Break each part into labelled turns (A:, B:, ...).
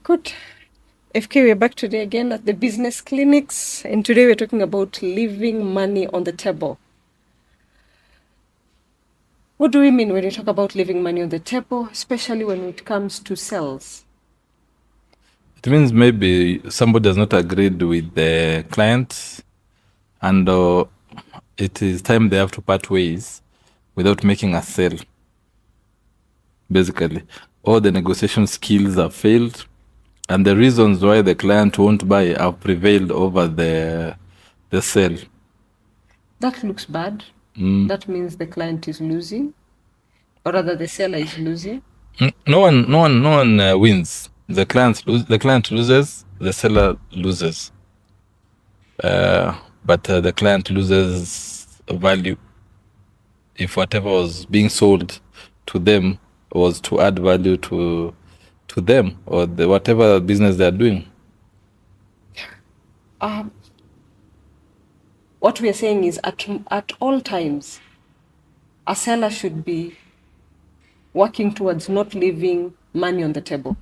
A: Good. FK, we're back today again at the business clinics, and today we're talking about leaving money on the table. What do we mean when we talk about leaving money on the table, especially when it comes to sales?
B: It means maybe somebody has not agreed with the client and it is time they have to part ways without making a sale, basically. All the negotiation skills have failed and the reasons why the client won't buy have prevailed over the sale.
A: That looks bad. That means the client is losing, or rather the seller is losing.
B: No one wins. The client loses, the seller loses. But the client loses value if whatever was being sold to them was to add value to them or whatever business they are doing.
A: What we are saying is at all times, a seller should be working towards not leaving money on the table.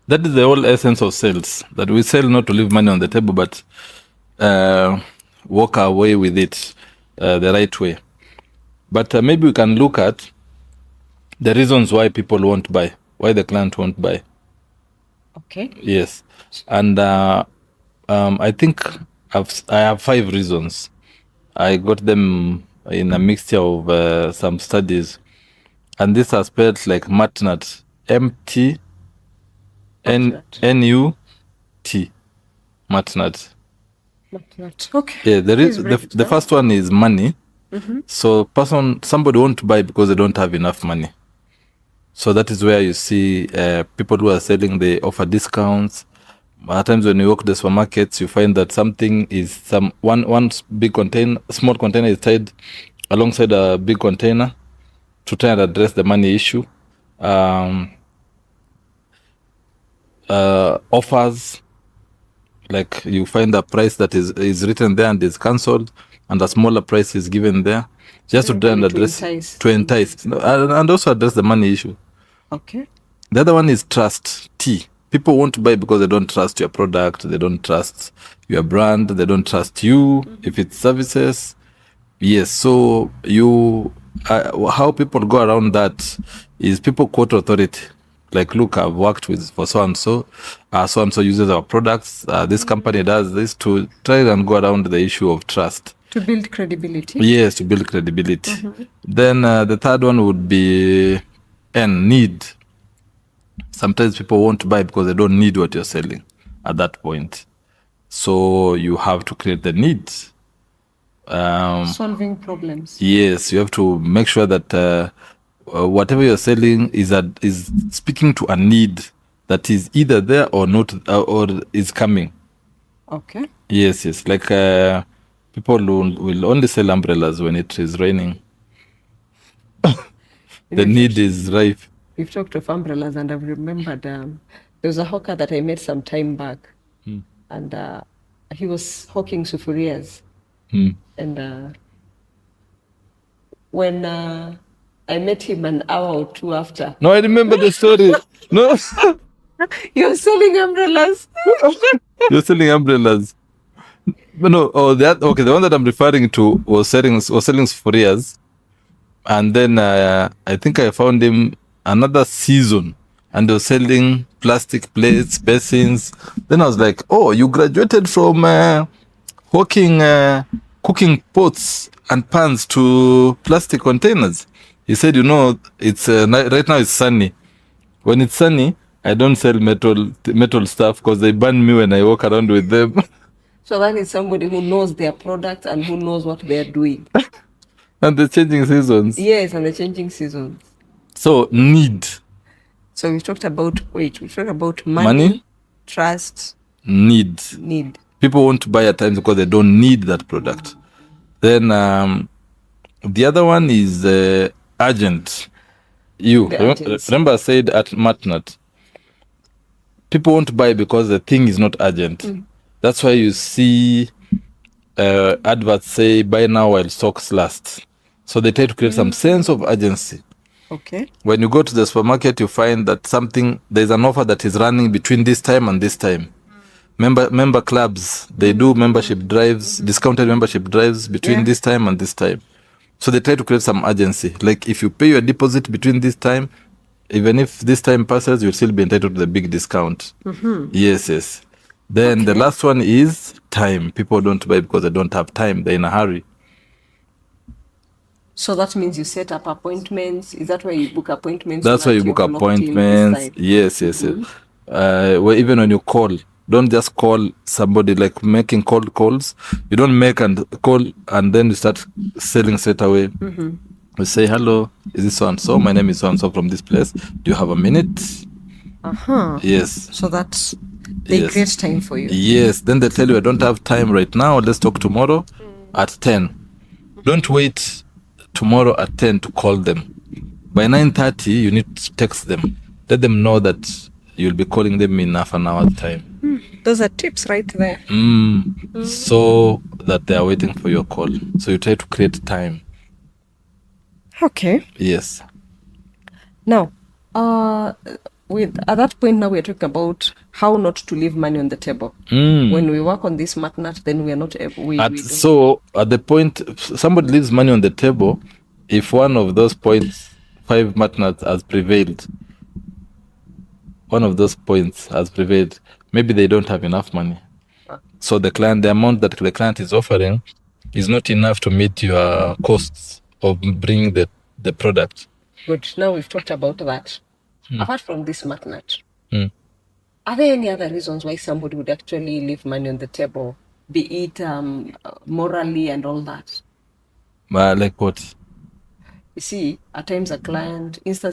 B: That is the whole essence of sales, that we sell not to leave money on the table, but walk our way with it the right way. But maybe we can look at the reasons why people won't buy, why the client won't buy.
A: Okay.
B: Yes. And I think I have 5 reasons. I got them in a mixture of some studies. And this are spelled like MATNUT. MTNUT. MATNUT.
A: Okay.
B: Yeah, there is the first one is money. So somebody won't buy because they don't have enough money. So that is where you see people who are selling, they offer discounts. At times when you walk the supermarkets, you find that something is one big container, small container is tied alongside a big container to try and address the money issue. Offers, like you find a price that is written there and is cancelled, and a smaller price is given there, just to try and address, to entice, and also address the money issue.
A: Okay.
B: The other one is trust. People won't buy because they don't trust your product, they don't trust your brand, they don't trust you. If it's services, yes. So how people go around that is people quote authority. Like, look, I've worked with for so and so uses our products. This company does this, to try and go around the issue of trust.
A: To build credibility.
B: Yes, to build credibility. Then the third one would be need. Sometimes people won't buy because they don't need what you're selling at that point. So you have to create the need.
A: Solving problems.
B: Yes, you have to make sure that whatever you're selling is speaking to a need that is either there or not, or is coming.
A: Okay.
B: Yes. Like people will only sell umbrellas when it is raining. The need is ripe.
A: We've talked of umbrellas, and I've remembered there was a hawker that I met some time back, and he was hawking sufurias. And when I met him an hour or two after.
B: No, I remember the story. No.
A: You're selling umbrellas.
B: You're selling umbrellas. No, okay. The one that I'm referring to was selling sufurias, and then I think I found him another season, and they were selling plastic plates, basins. Then I was like, oh, you graduated from hawking cooking pots and pans to plastic containers. He said, it's right now it's sunny. When it's sunny, I don't sell metal stuff because they burn me when I walk around with them.
A: So that is somebody who knows their product and who knows what they're doing.
B: And the changing seasons.
A: Yes, and the changing seasons.
B: So need.
A: So we talked about money, trust,
B: need. People won't buy at times because they don't need that product. Then the other one is urgent. Remember I said at MATNUT, people won't buy because the thing is not urgent. That's why you see adverts say buy now while stocks last. So they try to create some sense of urgency.
A: Okay.
B: When you go to the supermarket, you find that there's an offer that is running between this time and this time. Member clubs, they do membership drives, discounted membership drives between this time and this time. So they try to create some urgency. Like if you pay your deposit between this time, even if this time passes, you'll still be entitled to the big discount. Yes. Then the last one is time. People don't buy because they don't have time. They're in a hurry.
A: So that means you set up appointments. Is that where you book appointments?
B: That's why you book appointments. Yes. Well, even when you call, don't just call somebody, like making cold calls. You don't make and call and then you start selling straight away. You say, hello, is this so and so? My name is so and so from this place. Do you have a minute? Yes.
A: So that they create time for you.
B: Yes. Then they tell you, I don't have time right now. Let's talk tomorrow at 10. Don't wait tomorrow at 10 to call them. By 9:30, you need to text them. Let them know that you'll be calling them in half an hour's time.
A: Those are tips right there.
B: So that they are waiting for your call. So you try to create time.
A: Okay.
B: Yes.
A: Now, at that point now we're talking about how not to leave money on the table. When we work on this MatNat, then we are not able.
B: So at the point somebody leaves money on the table, if one of those points, 5 MatNats has prevailed, maybe they don't have enough money. So the amount that the client is offering is not enough to meet your costs of bringing the product.
A: Good. Now we've talked about that. Apart from this MatNat, are there any other reasons why somebody would actually leave money on the table, be it morally and all that?
B: Like what?
A: You see, at times a client is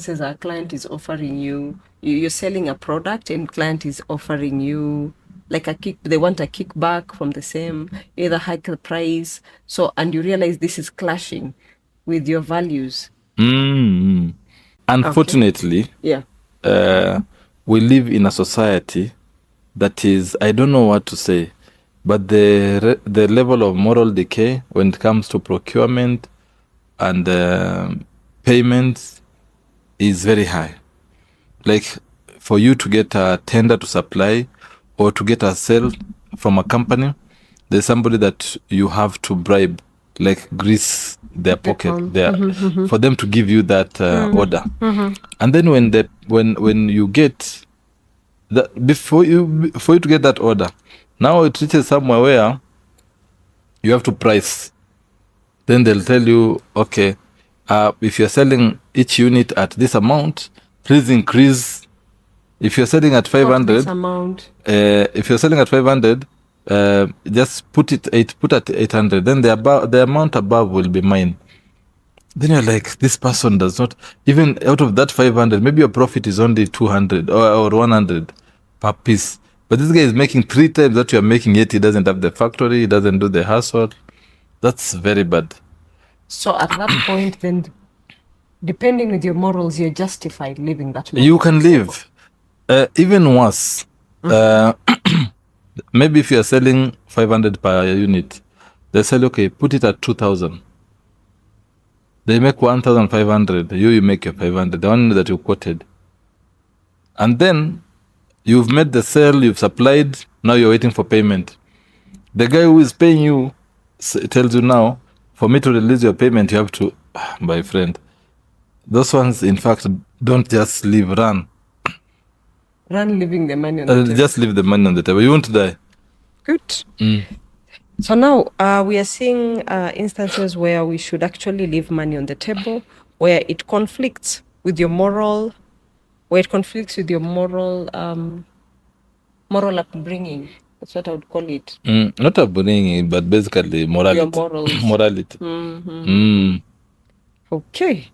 A: offering you're selling a product and client is offering you like they want a kickback from the same, either hike the price. So, and you realize this is clashing with your values.
B: Unfortunately, we live in a society that is, I don't know what to say, but the level of moral decay when it comes to procurement and payments is very high. Like for you to get a tender to supply or to get a sale from a company, there's somebody that you have to bribe, like grease their pocket there for them to give you that order. And then when you get that, for you to get that order, now it reaches somewhere where you have to price. Then they'll tell you, okay, if you're selling each unit at this amount, please increase. If you're selling at 500, just put at 800. Then the amount above will be mine. Then you're like, this person does not, even out of that 500, maybe your profit is only 200 or 100 per piece. But this guy is making 3 times what you're making, yet he doesn't have the factory, he doesn't do the hustle. That's very bad.
A: So at that point, then, depending with your morals, you're justified leaving that money.
B: You can leave. Even worse, maybe if you're selling 500 per unit, they say, okay, put it at 2,000. They make 1,500. You make your 500, the one that you quoted. And then you've made the sale, you've supplied, now you're waiting for payment. The guy who is paying you tells you now, for me to release your payment, you have to, my friend, those ones, in fact, don't just leave, run.
A: Run, leaving the money on the table.
B: Just leave the money on the table. You won't die.
A: Good. So now we are seeing instances where we should actually leave money on the table, where it conflicts with your moral, moral upbringing. That's what I would call it.
B: Not upbringing, but basically morality.
A: Your morals.
B: Morality.
A: Okay.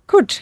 A: Good.